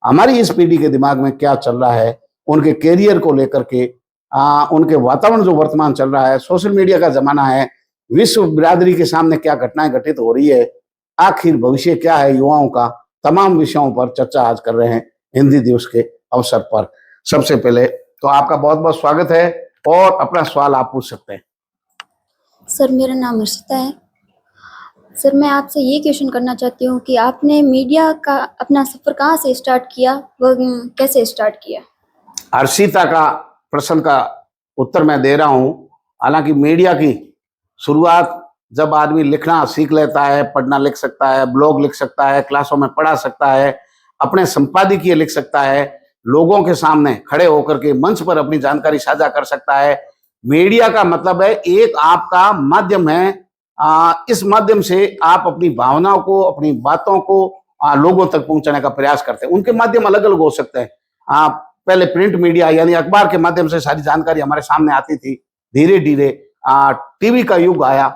हमारी इस पीढ़ी के दिमाग में क्या चल रहा है, उनके कैरियर को लेकर के, उनके वातावरण जो वर्तमान चल रहा है, सोशल मीडिया का जमाना है, विश्व बिरादरी के सामने क्या घटनाएं घटित हो रही है, आखिर भविष्य क्या है युवाओं का, तमाम विषयों पर चर्चा आज कर रहे हैं हिंदी दिवस के अवसर पर। सबसे पहले तो आपका बहुत बहुत स्वागत है और अपना सवाल आप पूछ सकते हैं। सर, मेरा नाम हर्षिता है। सर, मैं आपसे ये क्वेश्चन करना चाहती हूँ कि आपने मीडिया का अपना सफ़र कहाँ से स्टार्ट किया, वह कैसे स्टार्ट किया? हर्षिता का प्रश्न का उत्तर मैं दे रहा हूँ। हालांकि मीडिया की शुरुआत जब आदमी लिखना सीख लेता है, पढ़ना लिख सकता है, ब्लॉग लिख सकता है, क्लासों में पढ़ा सकता है, अपने संपादकीय लिख सकता है, लोगों के सामने खड़े होकर के मंच पर अपनी जानकारी साझा कर सकता है। मीडिया का मतलब है एक आपका माध्यम है। इस माध्यम से आप अपनी भावनाओं को, अपनी बातों को लोगों तक पहुंचाने का प्रयास करते हैं। उनके माध्यम अलग अलग हो सकते हैं। पहले प्रिंट मीडिया यानी अखबार के माध्यम से सारी जानकारी हमारे सामने आती थी। धीरे धीरे टीवी का युग आया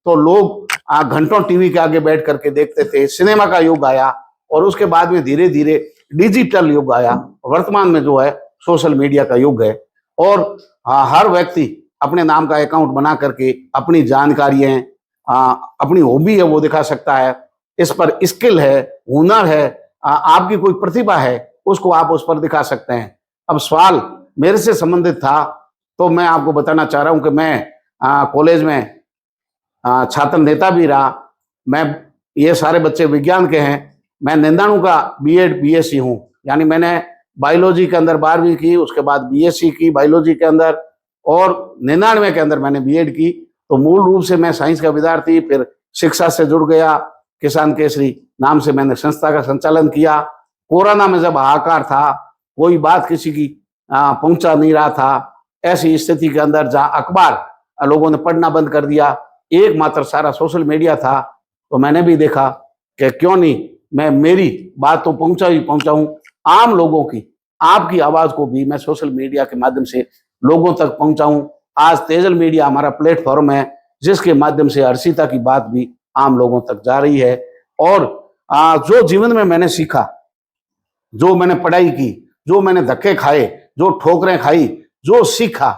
तो लोग घंटों टीवी के आगे बैठ करके देखते थे। सिनेमा का युग आया और उसके बाद में धीरे धीरे डिजिटल युग आया। वर्तमान में जो है सोशल मीडिया का युग है और हर व्यक्ति अपने नाम का अकाउंट बना करके अपनी जानकारियां, अपनी हॉबी है वो दिखा सकता है। इस पर स्किल है, हुनर है, आपकी कोई प्रतिभा है, उसको आप उस पर दिखा सकते हैं। अब सवाल मेरे से संबंधित था तो मैं आपको बताना चाह रहा हूं कि मैं कॉलेज में छात्र नेता भी रहा। मैं ये सारे बच्चे विज्ञान के हैं। मैं 99 का बीएड बीएससी हूँ, यानी मैंने बायोलॉजी के अंदर 12वीं की, उसके बाद बीएससी की बायोलॉजी के अंदर और 99 के अंदर मैंने बीएड की। तो मूल रूप से मैं साइंस का विद्यार्थी, फिर शिक्षा से जुड़ गया। किसान केसरी नाम से मैंने संस्था का संचालन किया। कोरोना में जब हाहाकार था, कोई बात किसी की पहुंचा नहीं रहा था, ऐसी स्थिति के अंदर जहां अखबार लोगों ने पढ़ना बंद कर दिया, एकमात्र सारा सोशल मीडिया था, तो मैंने भी देखा कि क्यों नहीं मैं मेरी बात तो पहुंचाऊं आम लोगों की, आपकी आवाज को भी मैं सोशल मीडिया के माध्यम से लोगों तक पहुंचाऊं। आज तेजल मीडिया हमारा प्लेटफॉर्म है जिसके माध्यम से हर्षिता की बात भी आम लोगों तक जा रही है। और जो जीवन में मैंने सीखा, जो मैंने पढ़ाई की, जो मैंने धक्के खाए, जो ठोकरें खाई, जो सीखा,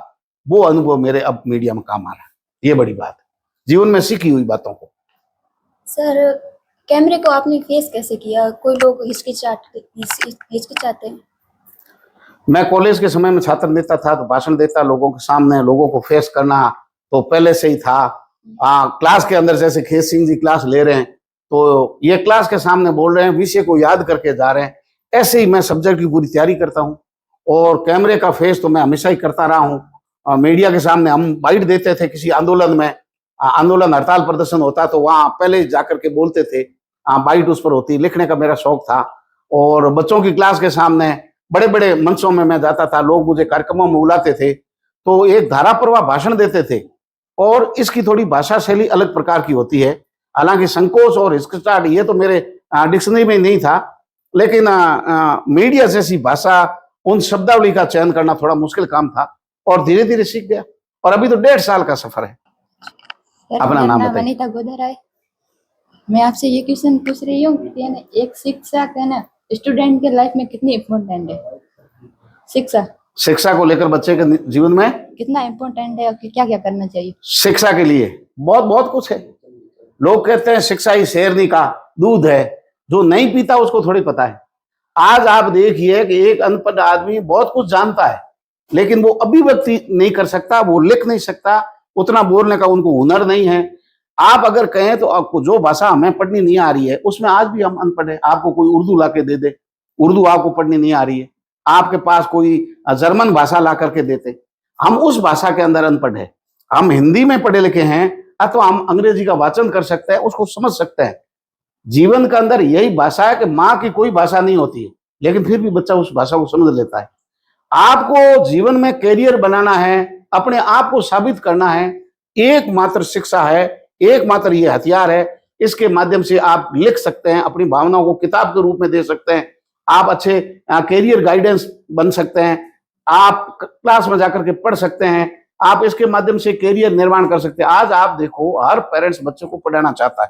वो अनुभव मेरे अब मीडिया में काम आ रहा है। ये बड़ी बात है, जीवन में सीखी हुई बातों को। सर, कैमरे को आपने फेस कैसे किया? कोई लोग हिचकिचाते हैं। मैं कॉलेज के समय में छात्र नेता था तो भाषण देता लोगों के सामने, लोगों को फेस करना तो पहले से ही था। क्लास के अंदर जैसे खेत सिंह जी क्लास ले रहे हैं तो ये क्लास के सामने बोल रहे हैं, विषय को याद करके जा रहे हैं, ऐसे ही मैं सब्जेक्ट की पूरी तैयारी करता हूँ। और कैमरे का फेस तो मैं हमेशा ही करता रहा हूँ। मीडिया के सामने हम बाइट देते थे, किसी आंदोलन में आंदोलन हड़ताल प्रदर्शन होता तो वहां पहले जाकर के बोलते थे, बाइट उस पर होती। लिखने का मेरा शौक था और बच्चों की क्लास के सामने बड़े बड़े मंचों में मैं जाता था, लोग मुझे कार्यक्रमों में बुलाते थे तो एक धारा प्रवाह भाषण देते थे। और इसकी थोड़ी भाषा शैली अलग प्रकार की होती है। हालांकि संकोच और हिचकिचाहट ये तो मेरे डिक्शनरी में नहीं था, लेकिन मीडिया जैसी भाषा, उन शब्दावली का चयन करना थोड़ा मुश्किल काम था और धीरे धीरे सीख गया। और अभी तो 1.5 साल का सफर है। अपना नाम बताइए। वनिता गोदराय। मैं आपसे ये क्वेश्चन पूछ रही हूँ कि एक शिक्षक है ना, स्टूडेंट के लाइफ में कितनी इम्पोर्टेंट है? शिक्षा को लेकर बच्चे के जीवन में कितना इम्पोर्टेंट है और क्या क्या करना चाहिए? शिक्षा के लिए बहुत बहुत कुछ है। लोग कहते हैं शिक्षा ही शेरनी का दूध है, जो नहीं पीता उसको थोड़ी पता है। आज आप देखिए कि एक अनपढ़ आदमी बहुत कुछ जानता है लेकिन वो अभिव्यक्ति नहीं कर सकता, वो लिख नहीं सकता, उतना बोलने का उनको हुनर नहीं है। आप अगर कहें तो आपको जो भाषा हमें पढ़नी नहीं आ रही है उसमें आज भी हम अनपढ़ है। आपको कोई उर्दू ला के दे दे, उर्दू आपको पढ़नी नहीं आ रही है, आपके पास कोई जर्मन भाषा ला करके देते, हम उस भाषा के अंदर अनपढ़ है। हम हिंदी में पढ़े लिखे हैं अथवा हम अंग्रेजी का वाचन कर सकते हैं, उसको समझ सकते हैं। जीवन के अंदर यही भाषा है कि माँ की कोई भाषा नहीं होती है लेकिन फिर भी बच्चा उस भाषा को समझ लेता है। आपको जीवन में कैरियर बनाना है, अपने आप को साबित करना है, एकमात्र शिक्षा है, एकमात्र ये हथियार है। इसके माध्यम से आप लिख सकते हैं, अपनी भावनाओं को किताब के रूप में दे सकते हैं, आप अच्छे कैरियर गाइडेंस बन सकते हैं, आप क्लास में जाकर के पढ़ सकते हैं, आप इसके माध्यम से कैरियर निर्माण कर सकते हैं। आज आप देखो हर पेरेंट्स बच्चों को पढ़ाना चाहता है,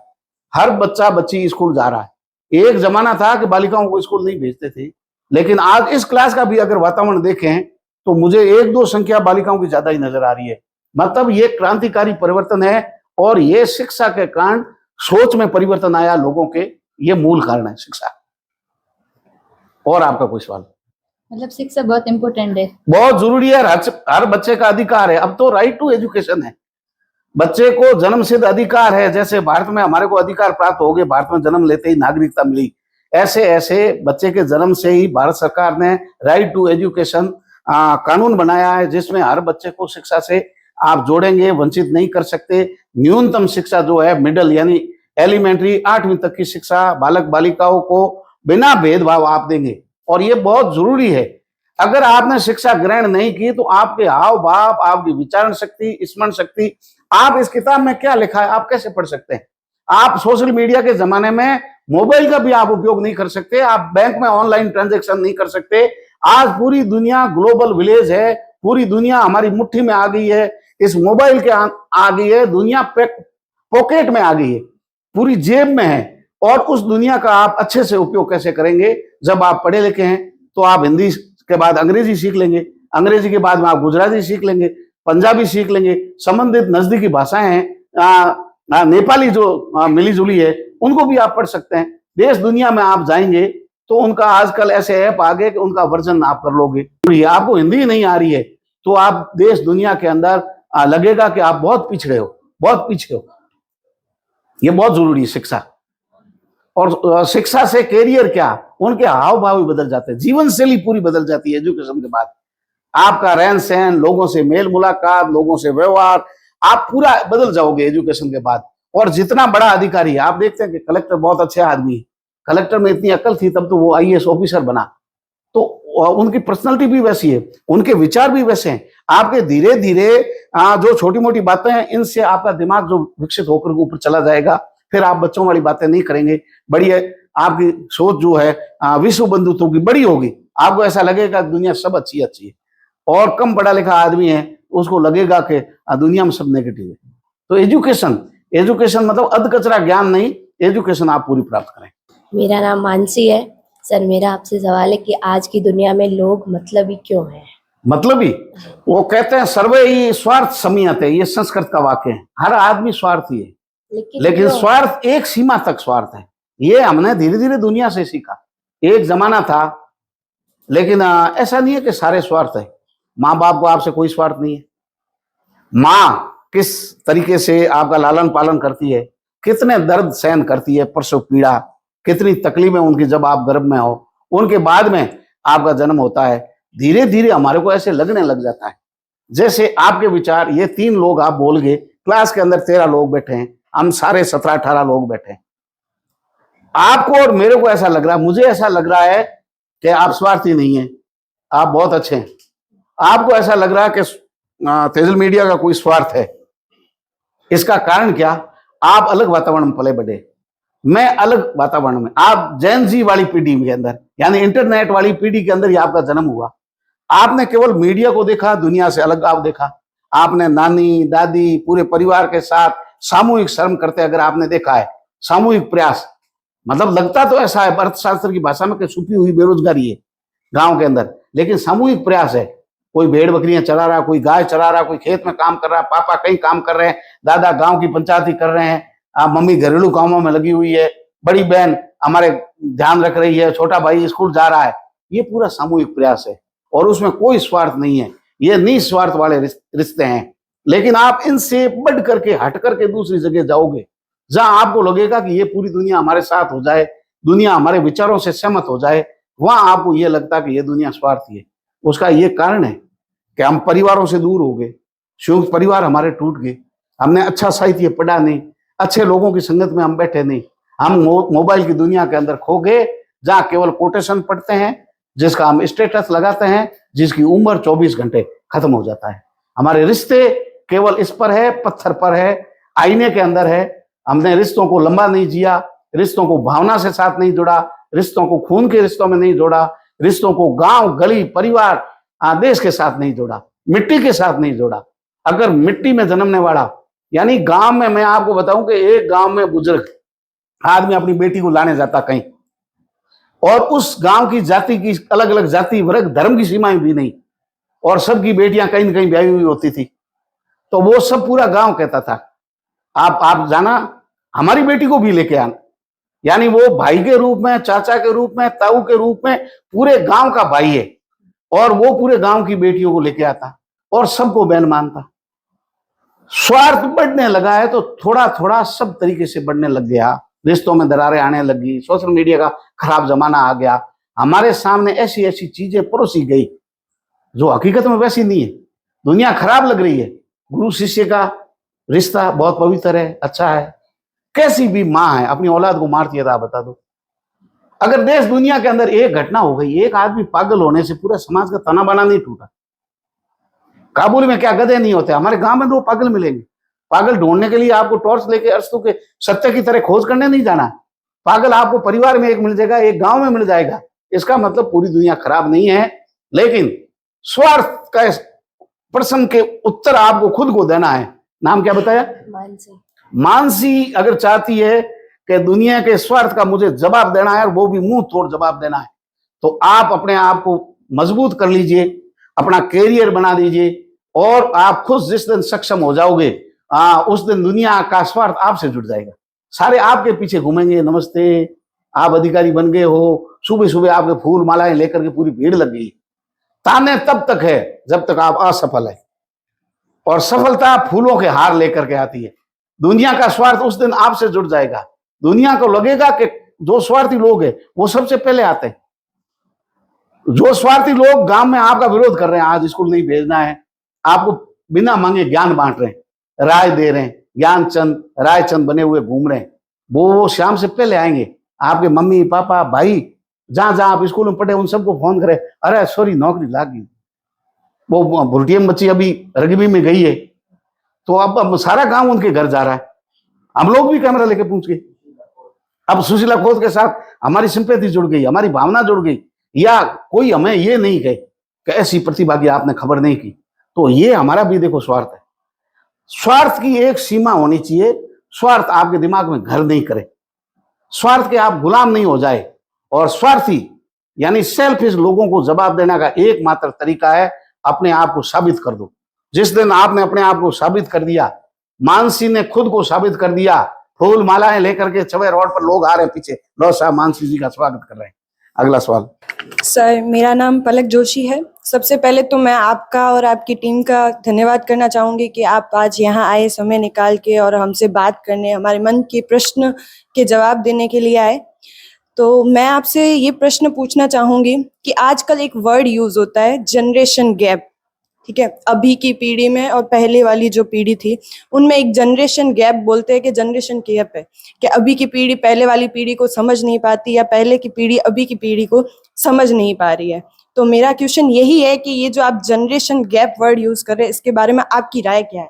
हर बच्चा बच्ची स्कूल जा रहा है। एक जमाना था कि बालिकाओं को स्कूल नहीं भेजते थे, लेकिन आज इस क्लास का भी अगर वातावरण देखें तो मुझे 1-2 संख्या बालिकाओं की ज्यादा ही नजर आ रही है। मतलब ये क्रांतिकारी परिवर्तन है और ये शिक्षा के कारण सोच में परिवर्तन आया लोगों के, ये मूल कारण है शिक्षा। और आपका कोई सवाल? मतलब शिक्षा बहुत इम्पोर्टेंट है। बहुत जरूरी है, हर बच्चे का अधिकार है। अब तो राइट टू एजुकेशन है, बच्चे को जन्म सिद्ध अधिकार है। जैसे भारत में हमारे को अधिकार प्राप्त हो गए, भारत में जन्म लेते ही नागरिकता मिली, ऐसे ऐसे बच्चे के जन्म से ही भारत सरकार ने राइट टू एजुकेशन कानून बनाया है, जिसमें हर बच्चे को शिक्षा से आप जोड़ेंगे, वंचित नहीं कर सकते। न्यूनतम शिक्षा जो है मिडिल यानी एलिमेंट्री 8वीं तक की शिक्षा बालक बालिकाओं को बिना भेदभाव आप देंगे, और ये बहुत जरूरी है। अगर आपने शिक्षा ग्रहण नहीं की तो आपके हाव भाव, आपकी विचारण शक्ति, स्मरण शक्ति, आप इस किताब में क्या लिखा है आप कैसे पढ़ सकते हैं? आप सोशल मीडिया के जमाने में मोबाइल का भी आप उपयोग नहीं कर सकते, आप बैंक में ऑनलाइन ट्रांजैक्शन नहीं कर सकते। आज पूरी दुनिया ग्लोबल विलेज है, पूरी दुनिया हमारी मुट्ठी में आ गई है, इस मोबाइल के आ गई है, दुनिया पॉकेट में आ गई है, पूरी जेब में है। और उस दुनिया का आप अच्छे से उपयोग कैसे करेंगे? जब आप पढ़े लिखे हैं तो आप हिंदी के बाद अंग्रेजी सीख लेंगे, अंग्रेजी के बाद में आप गुजराती सीख लेंगे, पंजाबी सीख लेंगे, संबंधित नजदीकी भाषाएं हैं, नेपाली जो मिली जुली है उनको भी आप पढ़ सकते हैं। देश दुनिया में आप जाएंगे तो उनका आजकल ऐसे ऐप आ गए कि उनका वर्जन आप कर लोगे। आपको हिंदी नहीं आ रही है तो आप देश दुनिया के अंदर लगेगा कि आप बहुत पिछड़े हो, बहुत पीछे हो। ये बहुत जरूरी है शिक्षा। और शिक्षा से कैरियर क्या, उनके हाव भाव भी बदल जाते हैं, जीवन शैली पूरी बदल जाती है एजुकेशन के बाद। आपका रहन सहन, लोगों से मेल मुलाकात, लोगों से व्यवहार, आप पूरा बदल जाओगे एजुकेशन के बाद। और जितना बड़ा अधिकारी है, आप देखते हैं कि कलेक्टर बहुत अच्छे आदमी है, कलेक्टर में इतनी अकल थी तब तो वो आईएएस ऑफिसर बना, तो उनकी पर्सनालिटी भी वैसी है, उनके विचार भी वैसे हैं। आपके धीरे धीरे जो छोटी मोटी बातें हैं इनसे आपका दिमाग जो विकसित होकर ऊपर चला जाएगा, फिर आप बच्चों वाली बातें नहीं करेंगे। बड़ी है आपकी सोच जो है विश्व बंधुत्व की बड़ी होगी, आपको ऐसा लगेगा दुनिया सब अच्छी अच्छी है। और कम पढ़ा लिखा आदमी है उसको लगेगा कि दुनिया में सब नेगेटिव है। तो एजुकेशन मतलब अध कचरा ज्ञान नहीं, एजुकेशन आप पूरी प्राप्त करें। मेरा नाम मानसी है। सर मेरा आपसे सवाल है कि आज की दुनिया में लोग मतलबी क्यों हैं? मतलबी, वो कहते हैं सर्वे ही स्वार्थ समीयते, ये संस्कृत का वाक्य है। हर आदमी स्वार्थी है, लेकिन स्वार्थ एक सीमा तक स्वार्थ है। ये हमने धीरे धीरे दुनिया से सीखा। एक जमाना था, लेकिन ऐसा नहीं है कि सारे स्वार्थ है। माँ बाप को आपसे कोई स्वार्थ नहीं है। माँ किस तरीके से आपका लालन पालन करती है, कितने दर्द सहन करती है, प्रसव पीड़ा, कितनी तकलीफें उनकी जब आप गर्भ में हो, उनके बाद में आपका जन्म होता है। धीरे धीरे हमारे को ऐसे लगने लग जाता है जैसे आपके विचार, ये 3 लोग आप बोल गए, क्लास के अंदर 13 लोग बैठे हैं, हम सारे 17-18 लोग बैठे हैं। आपको और मेरे को ऐसा लग रहा है, मुझे ऐसा लग रहा है कि आप स्वार्थी नहीं है, आप बहुत अच्छे हैं। आपको ऐसा लग रहा है कि तेजल मीडिया का कोई स्वार्थ है। इसका कारण क्या? आप अलग वातावरण में पले बढ़े, मैं अलग वातावरण में। आप जेन जी वाली पीढ़ी के अंदर यानी इंटरनेट वाली पीढ़ी के अंदर ही आपका जन्म हुआ। आपने केवल मीडिया को देखा, दुनिया से अलग आप देखा। आपने नानी दादी पूरे परिवार के साथ सामूहिक श्रम करते अगर आपने देखा है, सामूहिक प्रयास, मतलब लगता तो ऐसा है अर्थशास्त्र की भाषा में कि छुपी हुई बेरोजगारी है गांव के अंदर, लेकिन सामूहिक प्रयास है। कोई भेड़ बकरियां चरा रहा, कोई गाय चरा रहा, कोई खेत में काम कर रहा, पापा कहीं काम कर रहे हैं, दादा गांव की पंचायती कर रहे हैं, मम्मी घरेलू कामों में लगी हुई है, बड़ी बहन हमारे ध्यान रख रही है, छोटा भाई स्कूल जा रहा है। ये पूरा सामूहिक प्रयास है और उसमें कोई स्वार्थ नहीं है। ये निस्वार्थ वाले रिश्ते हैं। लेकिन आप इनसे बढ़ करके हट करके दूसरी जगह जाओगे जहां आपको लगेगा कि ये पूरी दुनिया हमारे साथ हो जाए, दुनिया हमारे विचारों से सहमत हो जाए, वहां आपको ये लगता कि ये दुनिया स्वार्थी है। उसका ये कारण है कि हम परिवारों से दूर हो गए, संयुक्त परिवार हमारे टूट गए, हमने अच्छा साहित्य पढ़ा नहीं, अच्छे लोगों की संगत में हम बैठे नहीं, हम मोबाइल की दुनिया के अंदर खो गए जहां केवल कोटेशन पढ़ते हैं, जिसका हम स्टेटस लगाते हैं, जिसकी उम्र 24 घंटे खत्म हो जाता है। हमारे रिश्ते केवल इस पर है, पत्थर पर है, आईने के अंदर है। हमने रिश्तों को लंबा नहीं जिया, रिश्तों को भावना से साथ नहीं जोड़ा, रिश्तों को खून के रिश्तों में नहीं जोड़ा, रिश्तों को गांव गली परिवार देश के साथ नहीं जोड़ा, मिट्टी के साथ नहीं जोड़ा। अगर मिट्टी में जन्मने वाला यानी गांव में, मैं आपको बताऊं कि एक गांव में बुजुर्ग आदमी अपनी बेटी को लाने जाता कहीं और उस गांव की जाति की अलग अलग जाति वर्ग धर्म की सीमाएं भी नहीं, और सबकी बेटियां कहीं न कहीं ब्याही हुई होती थी। तो वो सब पूरा गांव कहता था आप जाना, हमारी बेटी को भी लेके आना। यानी वो भाई के रूप में, चाचा के रूप में, ताऊ के रूप में पूरे गांव का भाई है, और वो पूरे गांव की बेटियों को लेके आता और सबको बहन मानता। स्वार्थ बढ़ने लगा है तो थोड़ा थोड़ा सब तरीके से बढ़ने लग गया, रिश्तों में दरारें आने लगी, सोशल मीडिया का खराब जमाना आ गया, हमारे सामने ऐसी ऐसी चीजें परोसी गई जो हकीकत में वैसी नहीं है। दुनिया खराब लग रही है। गुरु शिष्य का रिश्ता बहुत पवित्र है, अच्छा है। कैसी भी माँ है अपनी औलाद को मारती है, तो आप बता दो। अगर देश दुनिया के अंदर एक घटना हो गई, एक आदमी पागल होने से पूरा समाज का तना बना नहीं टूटा। काबुल में क्या गधे नहीं होते? हमारे गांव में 2 पागल मिलेंगे। पागल ढूंढने के लिए आपको टॉर्च लेके अरस्तू के सत्य की तरह खोज करने नहीं जाना। पागल आपको परिवार में एक मिल जाएगा, एक गांव में मिल जाएगा। इसका मतलब पूरी दुनिया खराब नहीं है, लेकिन स्वार्थ का प्रश्न के उत्तर आपको खुद को देना है। नाम क्या बताया? मानसी। मानसी अगर चाहती है कि दुनिया के स्वार्थ का मुझे जवाब देना है, और वो भी मुंह तोड़ जवाब देना है, तो आप अपने आप को मजबूत कर लीजिए, अपना कैरियर बना दीजिए, और आप खुद जिस दिन सक्षम हो जाओगे, उस दिन दुनिया का स्वार्थ आपसे जुड़ जाएगा। सारे आपके पीछे घूमेंगे, नमस्ते आप अधिकारी बन गए हो, सुबह सुबह आपके फूल मालाएं लेकर के पूरी भीड़ लग गई। ताने तब तक है जब तक आप असफल है, और सफलता फूलों के हार लेकर के आती है। दुनिया का स्वार्थ उस दिन आपसे जुड़ जाएगा। दुनिया को लगेगा कि जो स्वार्थी लोग हैं वो सबसे पहले आते हैं। जो स्वार्थी लोग गांव में आपका विरोध कर रहे हैं, आज स्कूल नहीं भेजना है, आपको बिना मांगे ज्ञान बांट रहे हैं, राय दे रहे हैं, ज्ञानचंद रायचंद बने हुए घूम रहे हैं, वो शाम से पहले आएंगे। आपके मम्मी पापा भाई जहां जहां आप स्कूल में पढ़े उन सबको फोन करें, अरे सॉरी नौकरी लाग गई, वो भुरटियम बच्ची अभी रग्बी में गई है, तो अब सारा गांव उनके घर जा रहा है। हम लोग भी कैमरा लेके पहुंच गए। अब सुशीला खोज के साथ हमारी सिंपैथी जुड़ गई, हमारी भावना जुड़ गई, या कोई हमें ये नहीं कहे कि ऐसी प्रतिभा की आपने खबर नहीं की, तो ये हमारा भी देखो स्वार्थ है। स्वार्थ की एक सीमा होनी चाहिए। स्वार्थ आपके दिमाग में घर नहीं करे, स्वार्थ के आप गुलाम नहीं हो जाए। और स्वार्थी यानी सेल्फिश लोगों को जवाब देने का एकमात्र तरीका है अपने आप को साबित कर दो। जिस दिन आपने अपने आप को साबित कर दिया, मानसी ने खुद को साबित कर दिया, फूल मालाएं लेकर के चवे रोड पर लोग आ रहे हैं पीछे, लो साहब मानसी जी का स्वागत कर रहे हैं। अगला सवाल। सर, मेरा नाम पलक जोशी है। सबसे पहले तो मैं आपका और आपकी टीम का धन्यवाद करना चाहूँगी कि आप आज यहाँ आए समय निकाल के और हमसे बात करने, हमारे मन के प्रश्न के जवाब देने के लिए आए। तो मैं आपसे ये प्रश्न पूछना चाहूँगी कि आजकल एक वर्ड यूज़ होता है जनरेशन गैप, ठीक है? अभी की पीढ़ी में और पहले वाली जो पीढ़ी थी उनमें एक जनरेशन गैप बोलते हैं कि जनरेशन गैप है, कि अभी की पीढ़ी पहले वाली पीढ़ी को समझ नहीं पाती या पहले की पीढ़ी अभी की पीढ़ी को समझ नहीं पा रही है। तो मेरा क्वेश्चन यही है कि ये जो आप जनरेशन गैप वर्ड यूज कर रहे हैं, इसके बारे में आपकी राय क्या है?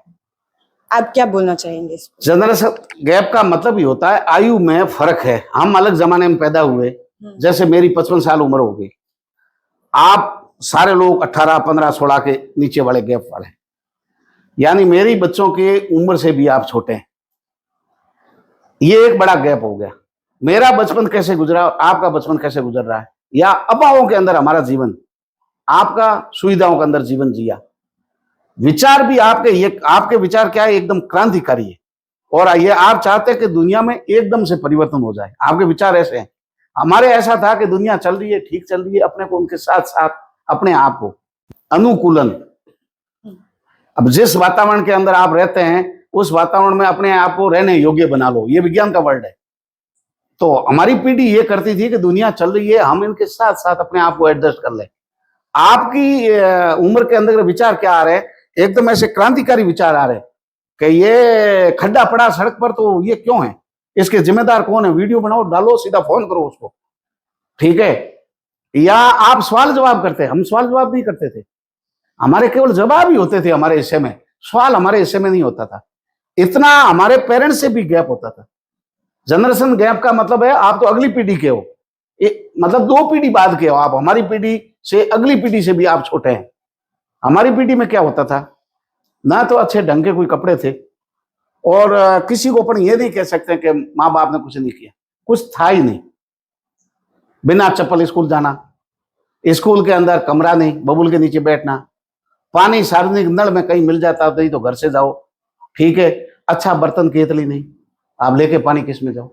आप क्या बोलना चाहेंगे इस पर? जनरेशन गैप का मतलब ही होता है आयु में फर्क है। हम अलग जमाने में पैदा हुए, जैसे मेरी 55 साल उम्र हो गई, आप सारे लोग 18, 15, 16 के नीचे वाले गैप वाले हैं, यानी मेरी बच्चों के उम्र से भी आप छोटे हैं। ये एक बड़ा गैप हो गया। मेरा बचपन कैसे गुजरा, आपका बचपन कैसे गुजर रहा है, या अभावों के अंदर हमारा जीवन, आपका सुविधाओं के अंदर जीवन जिया। विचार भी आपके, ये आपके विचार क्या है, एकदम क्रांतिकारी है, और ये आप चाहते हैं कि दुनिया में एकदम से परिवर्तन हो जाए। आपके विचार ऐसे हैं। हमारे ऐसा था कि दुनिया चल रही है, ठीक चल रही है, अपने को उनके साथ साथ अपने आप को अनुकूलन, अब जिस वातावरण के अंदर आप रहते हैं उस वातावरण में अपने आप को रहने योग्य बना लो, ये विज्ञान का वर्ड है। तो हमारी पीढ़ी ये करती थी कि दुनिया चल रही है, हम इनके साथ साथ अपने आप को एडजस्ट कर ले। आपकी उम्र के अंदर विचार क्या आ रहे हैं, एकदम ऐसे क्रांतिकारी विचार आ रहे हैं कि ये खड्डा पड़ा सड़क पर तो ये क्यों है, इसके जिम्मेदार कौन है, वीडियो बनाओ डालो, सीधा फोन करो उसको, ठीक है? या आप सवाल जवाब करते, हम सवाल जवाब नहीं करते थे, हमारे केवल जवाब ही होते थे हमारे हिस्से में, सवाल हमारे हिस्से में नहीं होता था। इतना हमारे पेरेंट्स से भी गैप होता था। जनरेशन गैप का मतलब है आप तो अगली पीढ़ी के हो, मतलब 2 पीढ़ी बाद के हो आप, हमारी पीढ़ी से अगली पीढ़ी से भी आप छोटे हैं। हमारी पीढ़ी में क्या होता था, ना तो अच्छे ढंग के कोई कपड़े थे, और किसी को अपन ये नहीं कह सकते कि माँ बाप ने कुछ नहीं किया, कुछ था ही नहीं। बिना चप्पल स्कूल जाना, स्कूल के अंदर कमरा नहीं, बबूल के नीचे बैठना, पानी सार्वजनिक नल में कहीं मिल जाता तो ही तो घर से जाओ, ठीक है। अच्छा बर्तन केतली नहीं, आप लेके पानी किस में जाओ।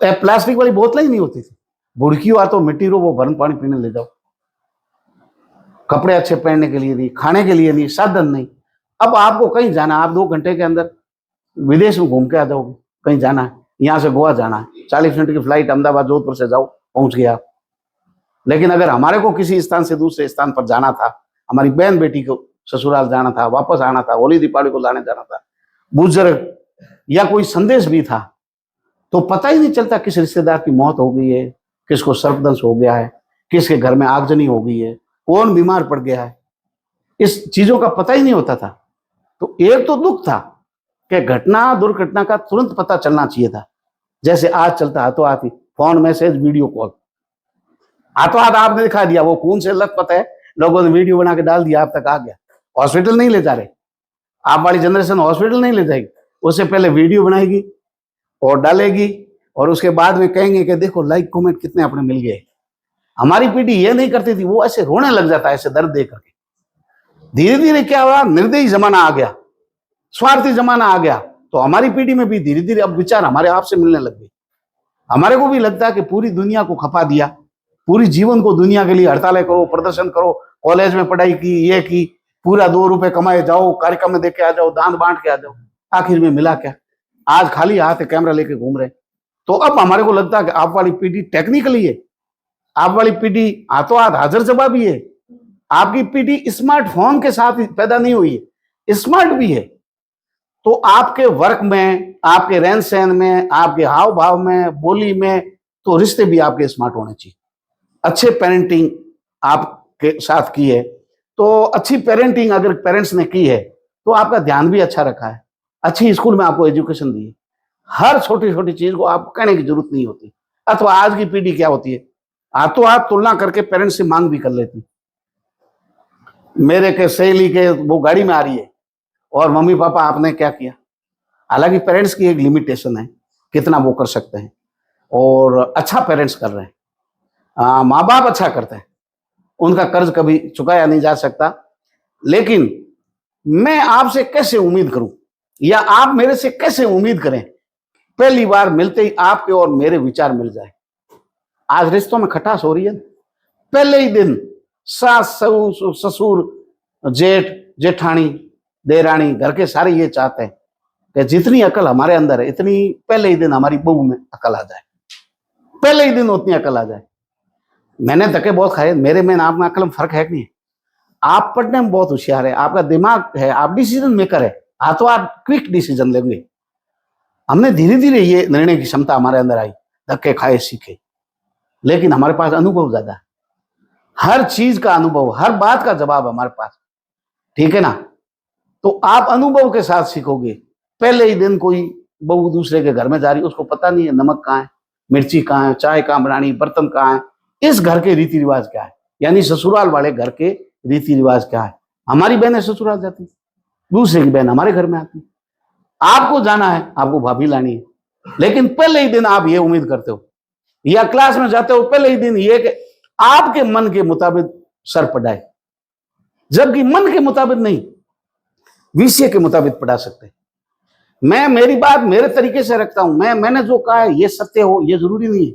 प्लास्टिक वाली बोतलें ही नहीं होती थी, बुड़की हुआ तो मिट्टी रो वो भरन पानी पीने ले जाओ। कपड़े अच्छे पहनने के लिए नहीं, खाने के लिए नहीं, साधन नहीं। अब आपको कहीं जाना, आप 2 घंटे के अंदर विदेश में घूम के आ जाओगे। कहीं जाना है, यहाँ से गोवा जाना है, 40 मिनट की फ्लाइट अहमदाबाद जोधपुर से जाओ, पहुंच गया। लेकिन अगर हमारे को किसी स्थान से दूसरे स्थान पर जाना था, हमारी बहन बेटी को ससुराल जाना था, वापस आना था, होली दीपावली को लाने जाना था, बुजुर्ग या कोई संदेश भी था, तो पता ही नहीं चलता किस रिश्तेदार की मौत हो गई है, किसको सर्पदंश हो गया है, किसके घर में आगजनी हो गई है, कौन बीमार पड़ गया है, इस चीजों का पता ही नहीं होता था। तो एक तो दुख था कि घटना दुर्घटना का तुरंत पता चलना चाहिए था, जैसे आज चलता हाथों हाथ ही फोन मैसेज वीडियो कॉल, हाथों हाथ आपने दिखा दिया। वो खून से लत पता है, लोगों ने वीडियो बना के डाल दिया, आप तक आ गया। हॉस्पिटल नहीं ले जा रहे, आप वाली जनरेशन हॉस्पिटल नहीं ले जाएगी, उससे पहले वीडियो बनाएगी और डालेगी, और उसके बाद में कहेंगे कि देखो लाइक कमेंट कितने अपने मिल गए। हमारी पीढ़ी ये नहीं करती थी, वो ऐसे रोने लग जाता है ऐसे दर्द देख करके। धीरे धीरे क्या हुआ, निर्दयी जमाना आ गया, स्वार्थी जमाना आ गया, तो हमारी पीढ़ी में भी धीरे धीरे अब विचार हमारे आप से मिलने लग गए। हमारे को भी लगता है कि पूरी दुनिया को खपा दिया, पूरी जीवन को दुनिया के लिए हड़तालें करो, प्रदर्शन करो, कॉलेज में पढ़ाई की, ये की, पूरा 2 रुपए कमाए जाओ, कार्यक्रम में देख के आ जाओ, दान बांट के आ जाओ, आखिर में मिला क्या? आज खाली हाथ कैमरा लेके घूम रहे। तो अब हमारे को लगता है कि आप वाली पीढ़ी टेक्निकली है, आप वाली पीढ़ी हाथों हाथ हाजिर जवाबी है, आपकी पीढ़ी स्मार्टफोन के साथ पैदा नहीं हुई है, स्मार्ट भी है। तो आपके वर्क में, आपके रहन सहन में, आपके हाव भाव में, बोली में, तो रिश्ते भी आपके स्मार्ट होने चाहिए। अच्छे पेरेंटिंग आपके साथ की है, तो अच्छी पेरेंटिंग अगर पेरेंट्स ने की है तो आपका ध्यान भी अच्छा रखा है, अच्छी स्कूल में आपको एजुकेशन दी है, हर छोटी छोटी चीज को आपको कहने की जरूरत नहीं होती। अथवा आज की पीढ़ी क्या होती है, हाथों हाथ तुलना करके पेरेंट्स से मांग भी कर लेती। मेरे के सहेली के वो गाड़ी में आ रही है और मम्मी पापा आपने क्या किया। हालांकि पेरेंट्स की एक लिमिटेशन है, कितना वो कर सकते हैं, और अच्छा पेरेंट्स कर रहे हैं, माँ बाप अच्छा करते हैं, उनका कर्ज कभी चुकाया नहीं जा सकता। लेकिन मैं आपसे कैसे उम्मीद करूं, या आप मेरे से कैसे उम्मीद करें, पहली बार मिलते ही आपके और मेरे विचार मिल जाए। आज रिश्तों में खटास हो रही है, पहले ही दिन सास ससुर जेठ जेठानी देरानी घर के सारे ये चाहते हैं कि जितनी अकल हमारे अंदर है इतनी पहले ही दिन हमारी बहू में अकल आ जाए, पहले ही दिन उतनी अकल आ जाए। मैंने धक्के बहुत खाए, मेरे में आप में अकल में फर्क है कि नहीं? आप पढ़ने में बहुत होशियार है, आपका दिमाग है, आप डिसीजन मेकर है, हाथों हाथ क्विक डिसीजन लेंगे। हमने धीरे धीरे ये निर्णय की क्षमता हमारे अंदर आई, धक्के खाए सीखे। लेकिन हमारे पास अनुभव ज्यादा है, हर चीज का अनुभव, हर बात का जवाब हमारे पास, ठीक है ना? तो आप अनुभव के साथ सीखोगे। पहले ही दिन कोई बहू दूसरे के घर में जा रही, उसको पता नहीं है नमक कहाँ है, मिर्ची कहाँ है, चाय कहाँ बनानी, बर्तन कहाँ है, इस घर के रीति रिवाज क्या है, यानी ससुराल वाले घर के रीति रिवाज क्या है। हमारी बहनें ससुराल जाती, दूसरे की बहन हमारे घर में आती। आपको जाना है, आपको भाभी लानी है, लेकिन पहले ही दिन आप ये उम्मीद करते हो, या क्लास में जाते हो पहले ही दिन ये कि आपके मन के मुताबिक सर पढ़ाए, जबकि मन के मुताबिक नहीं, विषय के मुताबिक पढ़ा सकते। मैं मेरी बात मेरे तरीके से रखता हूं, मैंने जो कहा है ये सत्य हो ये जरूरी नहीं है,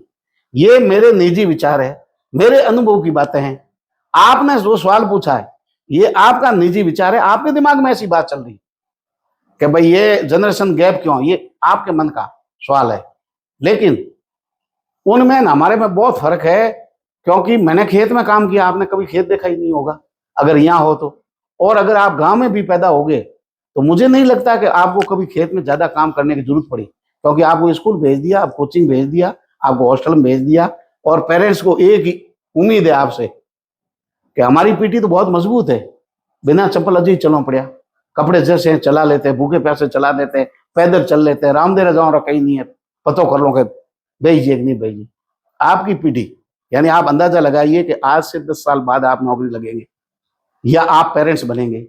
ये मेरे निजी विचार है, मेरे अनुभव की बातें हैं। आपने जो सवाल पूछा है ये आपका निजी विचार है, आपके दिमाग में ऐसी बात चल रही है कि भाई ये जनरेशन गैप क्यों, ये आपके मन का सवाल है। लेकिन उनमें हमारे में बहुत फर्क है, क्योंकि मैंने खेत में काम किया, आपने कभी खेत देखा ही नहीं होगा अगर यहाँ हो तो। और अगर आप गांव में भी पैदा होगे तो मुझे नहीं लगता कि आपको कभी खेत में ज्यादा काम करने की जरूरत पड़ी, क्योंकि आपको स्कूल भेज दिया, आप कोचिंग भेज दिया, आपको हॉस्टल में भेज दिया, और पेरेंट्स को एक ही उम्मीद है आपसे कि हमारी पीठी तो बहुत मजबूत है, बिना चप्पल अजी चलना पड़ा, कपड़े जैसे चला लेते हैं, भूखे प्यासे चला देते हैं, पैदल चल लेते हैं, रामदेव जाओ कहीं नहीं है, पतो कर लो कि भेजिए कि नहीं भेजिए। आपकी पीढ़ी, यानी आप अंदाजा लगाइए कि आज से 10 साल बाद आप नौकरी लगेंगे या आप पेरेंट्स बनेंगे,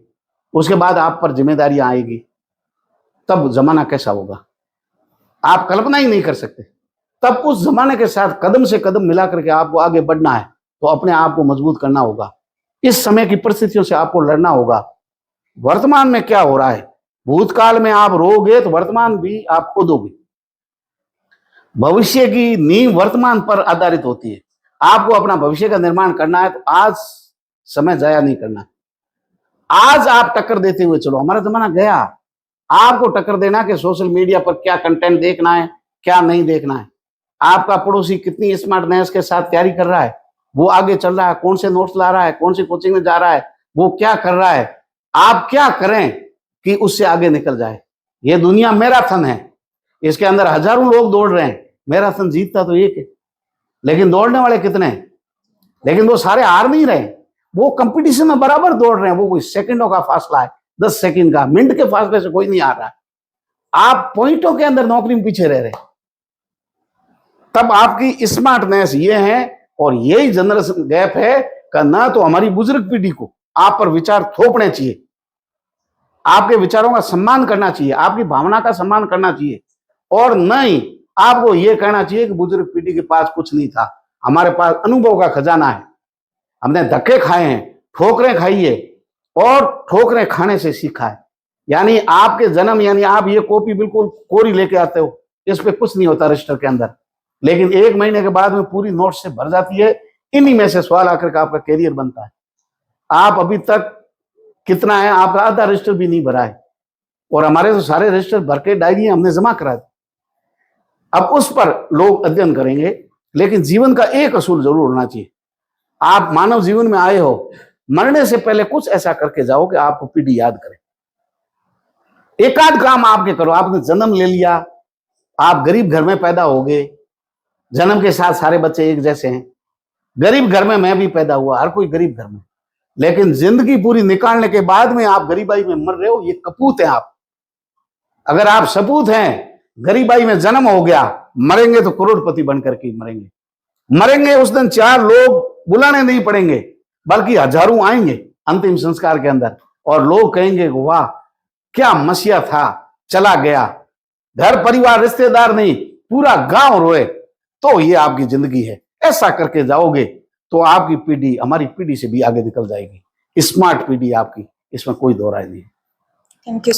उसके बाद आप पर जिम्मेदारियां आएगी, तब जमाना कैसा होगा आप कल्पना ही नहीं कर सकते। तब उस जमाने के साथ कदम से कदम मिला करके आपको आगे बढ़ना है, तो अपने आप को मजबूत करना होगा। इस समय की परिस्थितियों से आपको लड़ना होगा। वर्तमान में क्या हो रहा है, भूतकाल में आप रोगे तो वर्तमान भी आप खोदोगे। भविष्य की नींव वर्तमान पर आधारित होती है। आपको अपना भविष्य का निर्माण करना है तो आज समय जाया नहीं करना है। आज आप टक्कर देते हुए चलो। हमारा जमाना गया, आपको टक्कर देना कि सोशल मीडिया पर क्या कंटेंट देखना है, क्या नहीं देखना है। आपका पड़ोसी कितनी स्मार्टनेस के साथ तैयारी कर रहा है, वो आगे चल रहा है, कौन से नोट्स ला रहा है, कौन सी कोचिंग में जा रहा है, वो क्या कर रहा है, आप क्या करें कि उससे आगे निकल जाए। ये दुनिया मैराथन है, इसके अंदर हजारों लोग दौड़ रहे हैं। मैराथन जीतता तो एक है, लेकिन दौड़ने वाले कितने हैं? लेकिन वो सारे हार नहीं रहे, वो कंपटीशन में बराबर दौड़ रहे हैं। वो कोई सेकंडों का फासला है, 10 सेकंड का, मिनट के फासले से कोई नहीं आ रहा है। आप पॉइंटों के अंदर नौकरी में पीछे रह रहे हैं। तब आपकी स्मार्टनेस ये है, और यही जनरेशन गैप है कि ना तो हमारी बुजुर्ग पीढ़ी को आप पर विचार थोपने चाहिए, आपके विचारों का सम्मान करना चाहिए, आपकी भावना का सम्मान करना चाहिए, और नहीं आपको यह कहना चाहिए कि बुजुर्ग पीढ़ी के पास कुछ नहीं था, हमारे पास अनुभव का खजाना है, हमने धक्के खाए हैं, ठोकरें खाई है, और ठोकरें खाने से सीखा है। यानी आपके जन्म, यानी आप ये कॉपी बिल्कुल कोरी लेके आते हो, इस पे कुछ नहीं होता रजिस्टर के अंदर, लेकिन 1 महीने के बाद में पूरी नोट से भर जाती है। इन्हीं में से सवाल आकर के आपका कैरियर बनता है। आप अभी तक कितना है, आपका आधा रजिस्टर भी नहीं भरा है, और हमारे तो सारे रजिस्टर भर के डायरी हमने जमा करा दी। अब उस पर लोग अध्ययन करेंगे, लेकिन जीवन का एक असूल जरूर होना चाहिए। आप मानव जीवन में आए हो, मरने से पहले कुछ ऐसा करके जाओ कि आपको पीढ़ी याद करे। एक आध काम आपके करो। आपने जन्म ले लिया, आप गरीब घर में पैदा हो गए, जन्म के साथ सारे बच्चे एक जैसे हैं। गरीब घर में मैं भी पैदा हुआ, हर कोई गरीब घर में, लेकिन जिंदगी पूरी निकालने के बाद में आप गरीबाई में मर रहे हो, ये कपूत है आप। अगर आप सपूत हैं, गरीबाई में जन्म हो गया, मरेंगे तो करोड़पति बनकर के मरेंगे। मरेंगे उस दिन 4 लोग बुलाने नहीं पड़ेंगे, बल्कि हजारों आएंगे अंतिम संस्कार के अंदर, और लोग कहेंगे वाह क्या मसीहा था, चला गया। घर परिवार रिश्तेदार नहीं, पूरा गांव रोए। तो ये आपकी जिंदगी है। ऐसा करके जाओगे तो आपकी पीढ़ी हमारी पीढ़ी से भी आगे निकल जाएगी। स्मार्ट पीढ़ी आपकी, इसमें कोई दो राय नहीं है। Thank you.